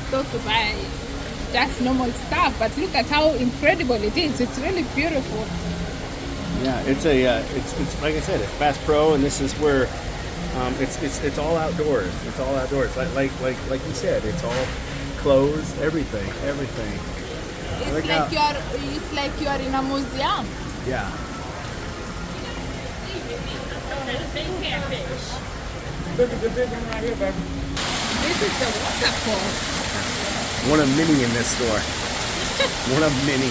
store to buy just normal stuff, but look at how incredible it is. It's really beautiful. Yeah, it's like I said, it's Bass Pro, and this is where it's all outdoors. It's all outdoors. Like you said, it's all clothes, everything. It's like you are in a museum. Yeah. Look at the big one right here, baby. This is the waterfall. One of many in this store. One of many.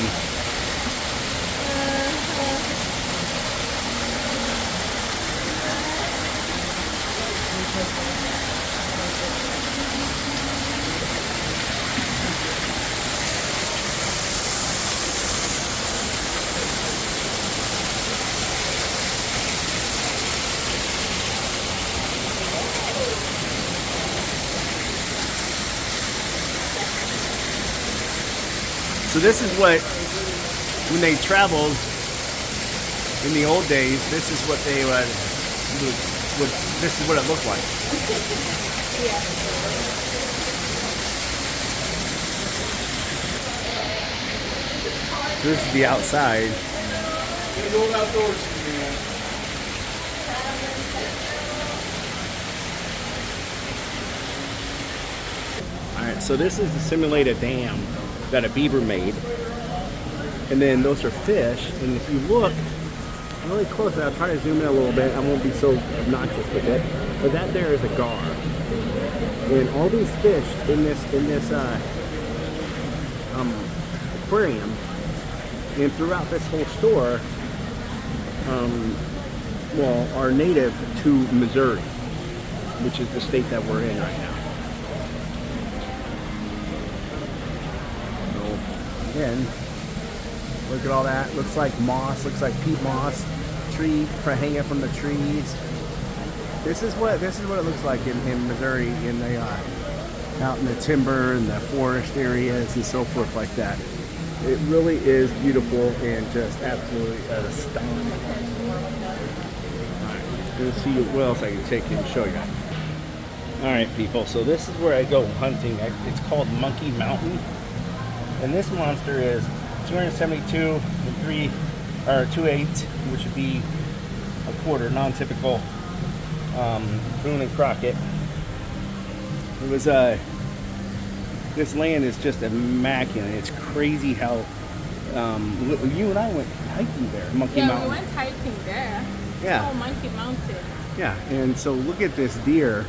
So this is what, when they traveled in the old days, this is what they would this is what it looked like. Yeah. This is the outside. Alright, so this is the simulated dam that a beaver made. And then those are fish. And if you look really close, I'll try to zoom in a little bit. I won't be so obnoxious with it. But that there is a gar. And all these fish in this aquarium and throughout this whole store are native to Missouri, which is the state that we're in right now. Again, look at all that. Looks like moss. Looks like peat moss. Tree hanging from the trees. This is what it looks like in Missouri, in the out in the timber and the forest areas and so forth like that. It really is beautiful and just absolutely stunning. All right, let's see what else I can take you and show you. All right, people. So this is where I go hunting. It's called Monkey Mountain. And this monster is 272 and 3 or 2/8, which would be a quarter, non-typical Boone and Crockett. It was this land is just immaculate. It's crazy how you and I went hiking there, Monkey Mountain. Yeah, we went hiking there. Yeah. Oh, Monkey Mountain. Yeah, and so look at this deer,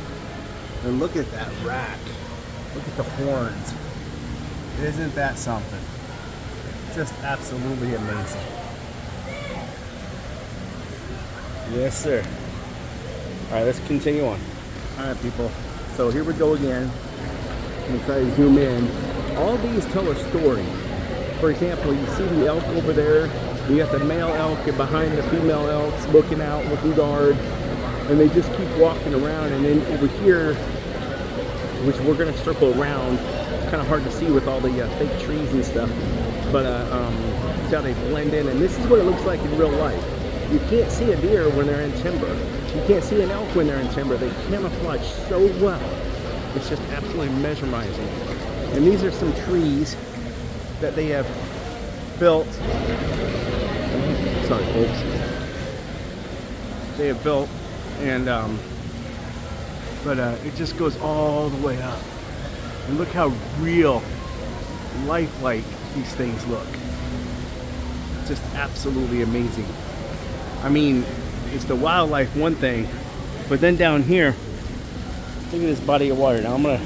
and look at that rack. Look at the horns. Isn't that something? Just absolutely amazing. Yes, sir. All right, let's continue on. All right, people. So here we go again. I'm gonna try to zoom in. All these tell a story. For example, you see the elk over there. You got the male elk and behind the female elks looking out, looking guard, and they just keep walking around. And then over here, which we're gonna circle around. Kind of hard to see with all the fake trees and stuff, but see how they blend in. And this is what it looks like in real life. You can't see a deer when they're in timber. You can't see an elk when they're in timber. They camouflage so well. It's just absolutely mesmerizing. And these are some trees that they have built. Sorry, folks. They have built, and but it just goes all the way up. And look how real, lifelike these things look. Just absolutely amazing. I mean, it's the wildlife one thing, but then down here, look at this body of water. Now I'm gonna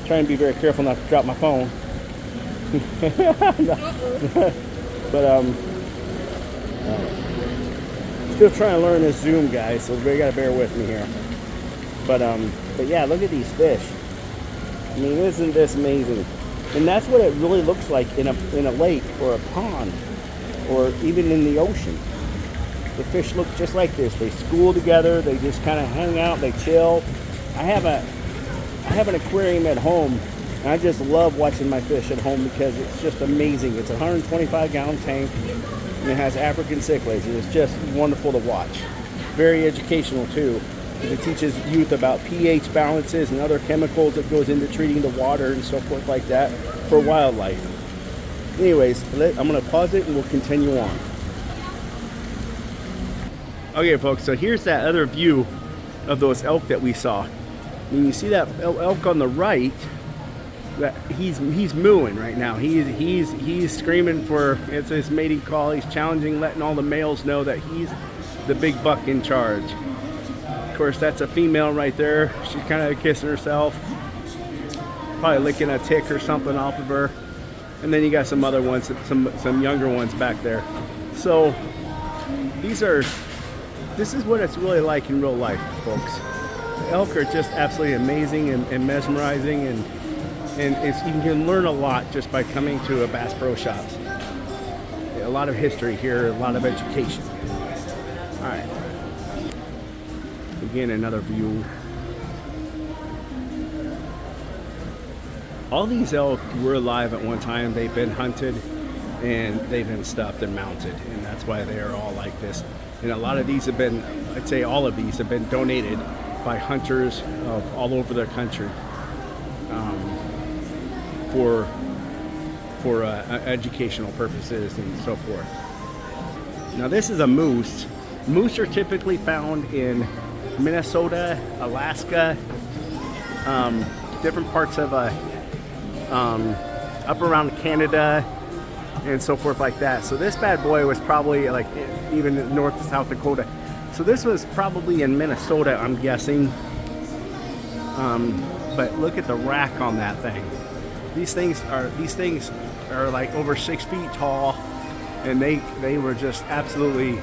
try and be very careful not to drop my phone. But still trying to learn this zoom, guys, so you gotta bear with me here. But yeah, look at these fish. I mean, isn't this amazing? And that's what it really looks like in a lake or a pond or even in the ocean. The fish look just like this. They school together. They just kind of hang out. They chill. I have an aquarium at home, and I just love watching my fish at home because it's just amazing. It's a 125-gallon tank, and it has African cichlids. It's just wonderful to watch. Very educational too. It teaches youth about pH balances and other chemicals that goes into treating the water and so forth like that for wildlife. Anyways, I'm going to pause it and we'll continue on. Okay, folks, so here's that other view of those elk that we saw. And you see that elk on the right, that he's mooing right now. He's screaming for, it's his mating call. He's challenging, letting all the males know that he's the big buck in charge. Of course, that's a female right there. She's kind of kissing herself, probably licking a tick or something off of her. And then you got some other ones, some younger ones back there. So this is what it's really like in real life, folks. The elk are just absolutely amazing and mesmerizing, and you can learn a lot just by coming to a Bass Pro Shops. A lot of history here, a lot of education. All right. Again, another view. All these elk were alive at one time. They've been hunted and they've been stuffed and mounted, and that's why they are all like this. And a lot of these have been, I'd say all of these have been donated by hunters of all over the country for educational purposes and so forth. Now this is a moose. Moose are typically found in Minnesota, Alaska, different parts of up around Canada and so forth like that. So this bad boy was probably like even North to South Dakota. So this was probably in Minnesota, I'm guessing. But look at the rack on that thing. These things are like over 6 feet tall, and they were just absolutely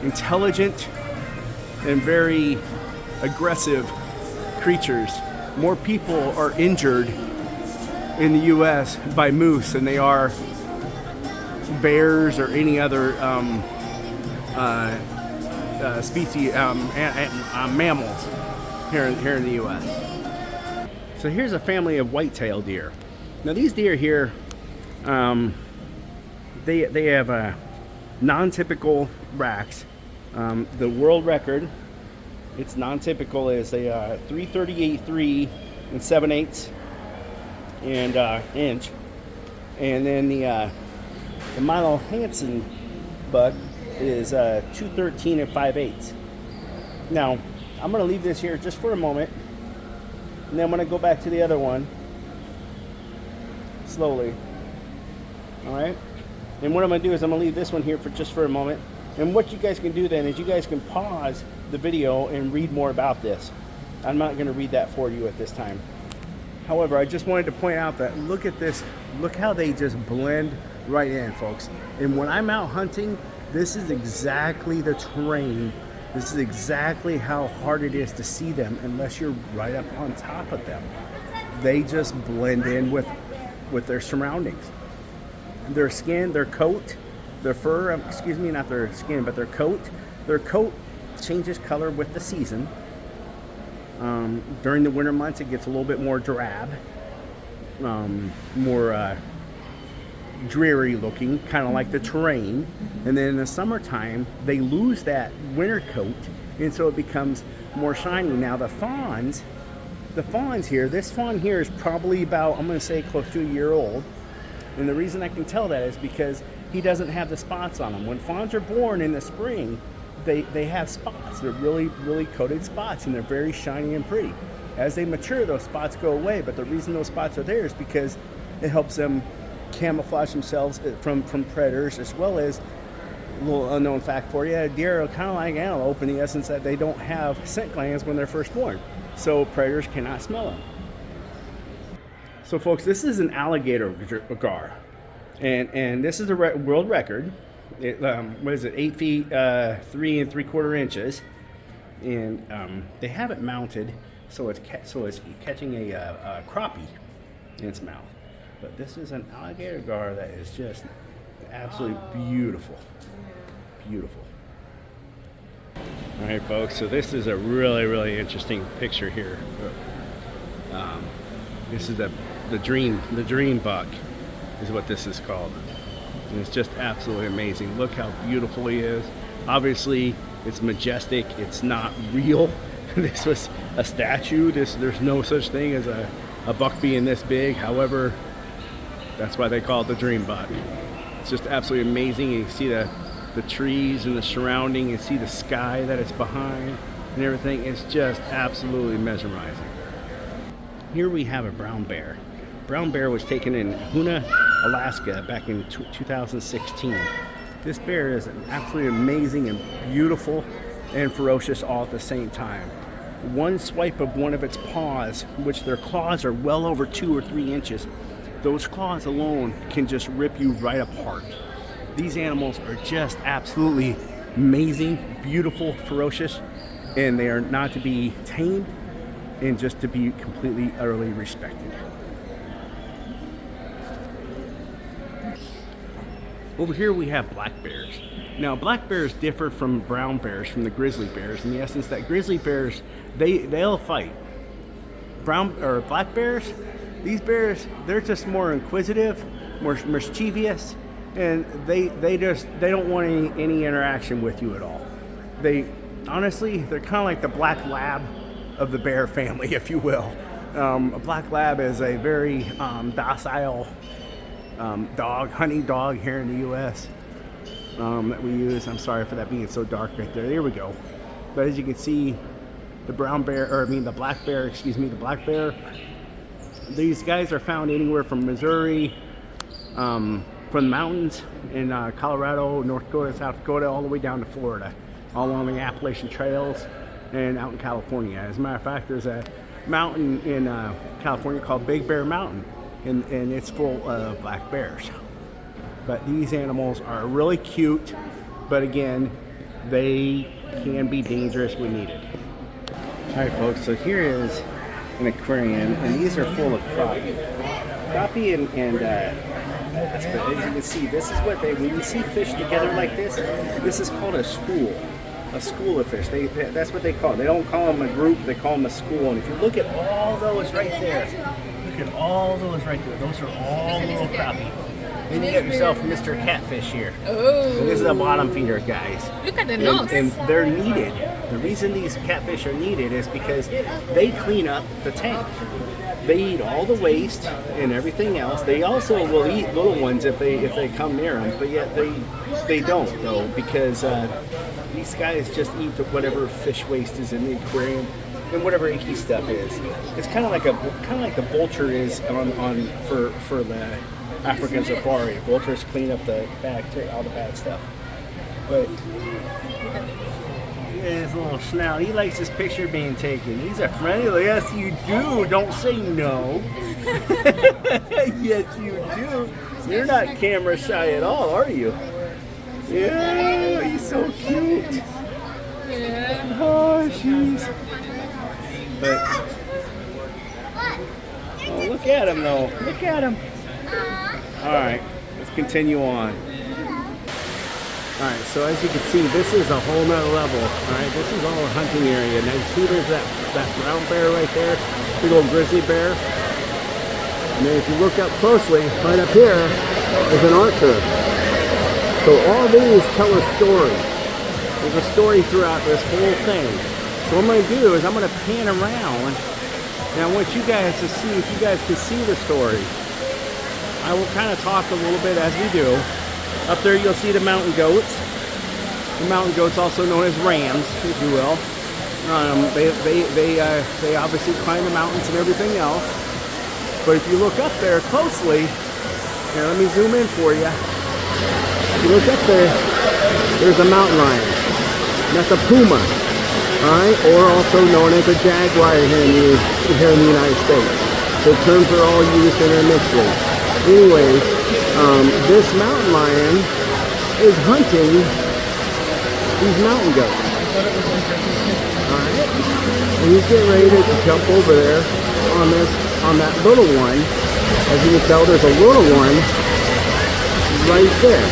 intelligent and very aggressive creatures. More people are injured in the U.S. by moose than they are bears or any other species, mammals here in the U.S. So here's a family of white-tailed deer. Now these deer here, they have non-typical racks. The world record, it's non-typical, is a 338.3 and 7/8 and inch, and then the Milo Hansen buck is 213 and 5/8. Now I'm going to leave this here just for a moment, and then I'm going to go back to the other one slowly. All right, and what I'm going to do is I'm going to leave this one here for a moment. And what you guys can do then is you guys can pause the video and read more about this. I'm not going to read that for you at this time. However, I just wanted to point out that look at this. Look how they just blend right in, folks. And when I'm out hunting, this is exactly the terrain. This is exactly how hard it is to see them unless you're right up on top of them. They just blend in with their surroundings. Their skin, their coat, their fur, excuse me, not their skin, but their coat. Their coat changes color with the season. During the winter months, it gets a little bit more drab, more dreary looking, kind of like the terrain. And then in the summertime, they lose that winter coat, and so it becomes more shiny. Now the fawns here, this fawn here is probably about, I'm going to say close to a year old. And the reason I can tell that is because he doesn't have the spots on him. When fawns are born in the spring, they have spots. They're really, really coated spots, and they're very shiny and pretty. As they mature, those spots go away, but the reason those spots are there is because it helps them camouflage themselves from predators, as well as, a little unknown fact for you, deer are kind of like antelope in the essence that they don't have scent glands when they're first born, so predators cannot smell them. So folks, this is an alligator gar. And this is the world record. What is it? 8 feet 3 3/4 inches, and they have it mounted so it's catching a crappie in its mouth. But this is an alligator gar that is just absolutely beautiful, beautiful. All right, folks. So this is a really, really interesting picture here. This is the dream buck. Is what this is called, and it's just absolutely amazing. Look how beautiful he is. Obviously it's majestic, it's not real, this was a statue. There's no such thing as a buck being this big. However, that's why they call it the dream buck. It's just absolutely amazing. You see the trees and the surrounding, and see the sky that it's behind and everything. It's just absolutely mesmerizing. Here we have a brown bear. Brown bear was taken in Hoonah, Alaska back in 2016. This bear is absolutely amazing and beautiful and ferocious all at the same time. One swipe of one of its paws, which their claws are well over 2 or 3 inches, those claws alone can just rip you right apart. These animals are just absolutely amazing, beautiful, ferocious, and they are not to be tamed and just to be completely, utterly respected. Over here we have black bears. Now, black bears differ from brown bears, from the grizzly bears, in the essence that grizzly bears, they'll fight. Brown or black bears, these bears, they're just more inquisitive, more mischievous, and they don't want any interaction with you at all. Honestly, they're kind of like the black lab of the bear family, if you will. A black lab is a very docile dog, hunting dog here in the U.S. That we use. I'm sorry for that being so dark right there. There we go. But as you can see, the black bear, these guys are found anywhere from Missouri, from the mountains in Colorado, North Dakota, South Dakota, all the way down to Florida, all along the Appalachian trails and out in California. As a matter of fact, there's a mountain in California called Big Bear Mountain, and it's full of black bears. But these animals are really cute, but again, they can be dangerous when needed. All right, folks, so here is an aquarium, and these are full of crappie. Crappie and bass, but as you can see, this is what when you see fish together like this is called a school. A school of fish. That's what they call it. They don't call them a group, they call them a school. And if you look at all those right there, those are all little crappie. Then you get yourself Mr. Catfish here. Oh. And this is a bottom feeder, guys. Look at the nose. And they're needed. The reason these catfish are needed is because they clean up the tank. They eat all the waste and everything else. They also will eat little ones if they come near them, but yet they don't though, because these guys just eat whatever fish waste is in the aquarium and whatever icky stuff is. It's kind of like the vulture is for the African safari. Vultures clean up the all the bad stuff. But his little snout, he likes his picture being taken. He's a friendly. Yes, you do. Don't say no. Yes, you do. You're not camera shy at all, are you? Yeah, he's so cute. Yeah. Oh, jeez. But look at him, though. Look at him. All right, let's continue on. All right, so as you can see, this is a whole nother level. All right, this is all a hunting area. Now you see there's that brown bear right there, big old grizzly bear. And then if you look up closely, right up here is an archer. So all these tell a story. There's a story throughout this whole thing. So what I'm going to do is I'm going to pan around, and I want you guys to see if you guys can see the story. I will kind of talk a little bit as we do. Up there you'll see the mountain goats. The mountain goats, also known as rams, if you will. They obviously climb the mountains and everything else. But if you look up there closely, here, let me zoom in for you. If you look up there, there's a mountain lion. That's a puma, all right, or also known as a jaguar here in the United States. The terms are all used intermixedly. Anyways, this mountain lion is hunting these mountain goats. Alright? And he's getting ready to jump over there on that little one. As you can tell, there's a little one right there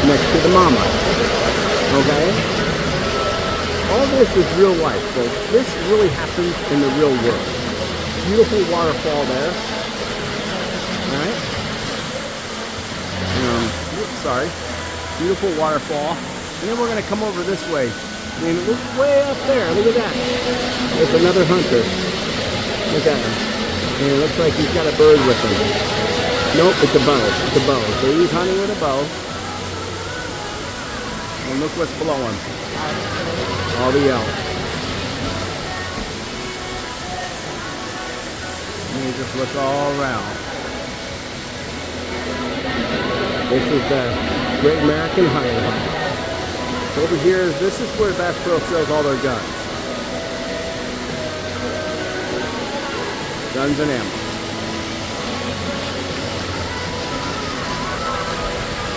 next to the mama. Okay? All this is real life, folks. This really happens in the real world. Beautiful waterfall there. Alright? Sorry. Beautiful waterfall. And then we're going to come over this way. And look way up there. Look at that. There's another hunter. Look at him. And it looks like he's got a bird with him. Nope, it's a bow. It's a bow. So he's hunting with a bow. And look what's below him. All the elk. And you just look all around. This is the Great American Highway. Over here, this is where Bass Pro sells all their guns. Guns and ammo.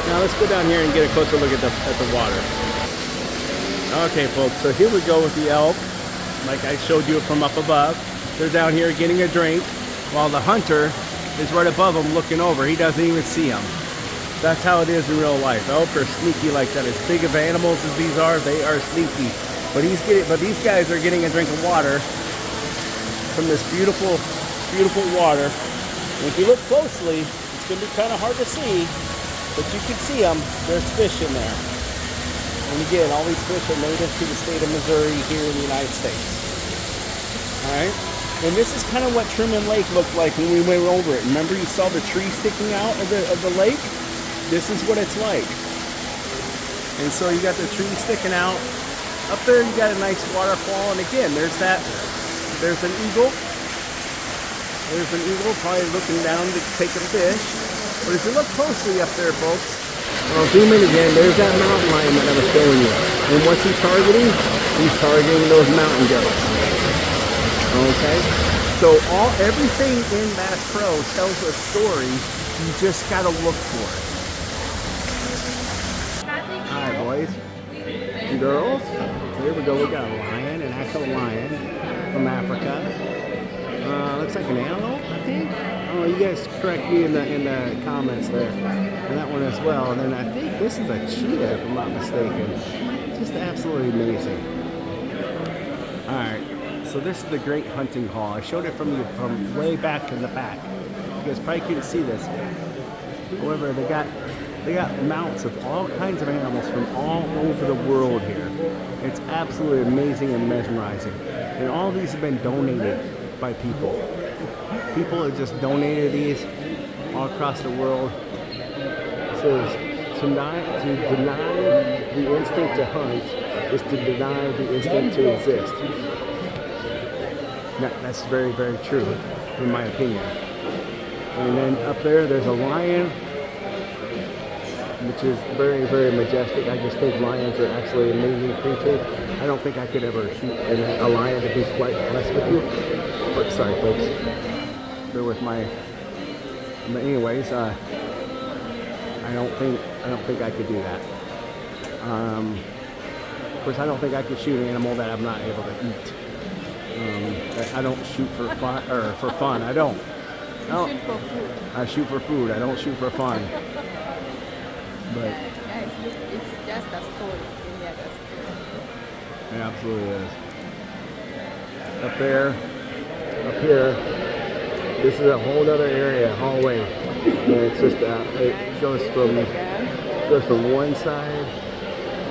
Now let's go down here and get a closer look at the water. Okay folks, so here we go with the elk. Like I showed you from up above. They're down here getting a drink while the hunter is right above them looking over. He doesn't even see them. That's how it is in real life. Elk are sneaky like that. As big of animals as these are, they are sneaky. But these guys are getting a drink of water from this beautiful, beautiful water. And if you look closely, it's going to be kind of hard to see, but you can see them. There's fish in there. And again, all these fish are native to the state of Missouri here in the United States. All right. And this is kind of what Truman Lake looked like when we went over it. Remember, you saw the tree sticking out of the lake? This is what it's like. And so you got the tree sticking out. Up there you got a nice waterfall. And again, there's an eagle. There's an eagle probably looking down to take a fish. But if you look closely up there, folks, I'll zoom in again. There's that mountain lion that I was showing you. And what's he targeting? He's targeting those mountain goats. Okay? So everything in Bass Pro tells a story. You just gotta look for it. Hi boys and girls. Here we go. We got a lion, an actual lion from Africa. Looks like an antelope, I think. Oh, you guys correct me in the comments there. And that one as well. And then I think this is a cheetah, if I'm not mistaken. Just absolutely amazing. All right. So this is the Great Hunting Hall. I showed it from way back in the back. You guys probably couldn't see this. However, they got mounts of all kinds of animals from all over the world here. It's absolutely amazing and mesmerizing. And all these have been donated by people. People have just donated these all across the world. So to deny the instinct to hunt is to deny the instinct to exist. That's very, very true, in my opinion. And then up there's a lion, which is very, very majestic. I just think lions are actually amazing creatures. I don't think I could ever shoot a lion, to be quite honest with you. But sorry, folks. Bear with my. But anyways, I don't think I could do that. Of course, I don't think I could shoot an animal that I'm not able to eat. I don't shoot for fun I don't. No. Shoot for food. I shoot for food. I don't shoot for fun. But Guys, look, it's just a story. Any other story. it absolutely is. Up here, this is a whole other area, hallway. And it's just it goes from one side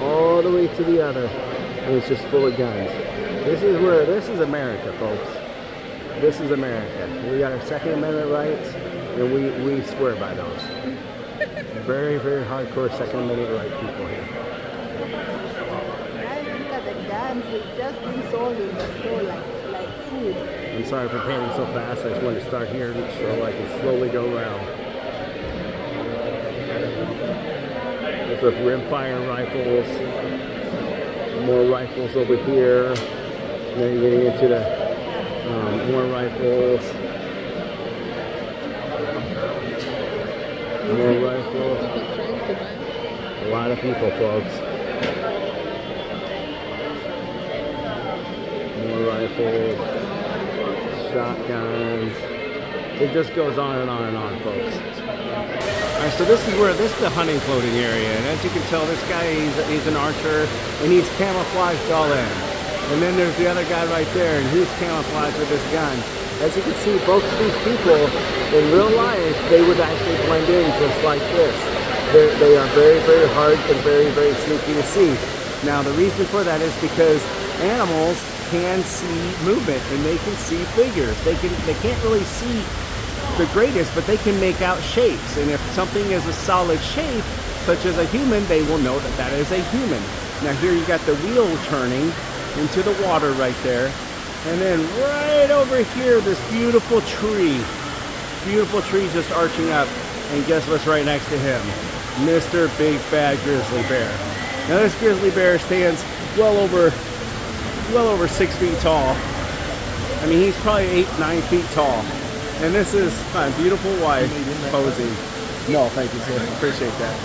all the way to the other, and it's just full of guns. This is America, folks. This is America. We got our Second Amendment rights, and we swear by those. Very, very hardcore Second Amendment right people here. Guys, look at the guns. It's just been sold in the store like food. I'm sorry for panning so fast. I just wanted to start here so I can slowly go around. There's the rimfire rifles. More rifles over here. And then you're getting into the more rifles. More rifles. A lot of people, folks. More rifles. Shotguns. It just goes on and on and on, folks. Alright, so this is the hunting floating area, and as you can tell, this guy he's an archer, and he's camouflaged all in. And then there's the other guy right there, and he's camouflaged with his gun. As you can see, both of these people, in real life, they would actually blend in just like this. They are very, very hard and very, very sneaky to see. Now the reason for that is because animals can see movement and they can see figures. They can't really see the greatest, but they can make out shapes. And if something is a solid shape, such as a human, they will know that that is a human. Now here you got the wheel turning into the water right there. And then right over here, this beautiful tree. Beautiful tree just arching up. And guess what's right next to him? Mr. Big Bad Grizzly Bear. Now this grizzly bear stands well over 6 feet tall. I mean, he's probably 8-9 feet tall. And this is my beautiful wife posing. No, thank you, sir. Appreciate that.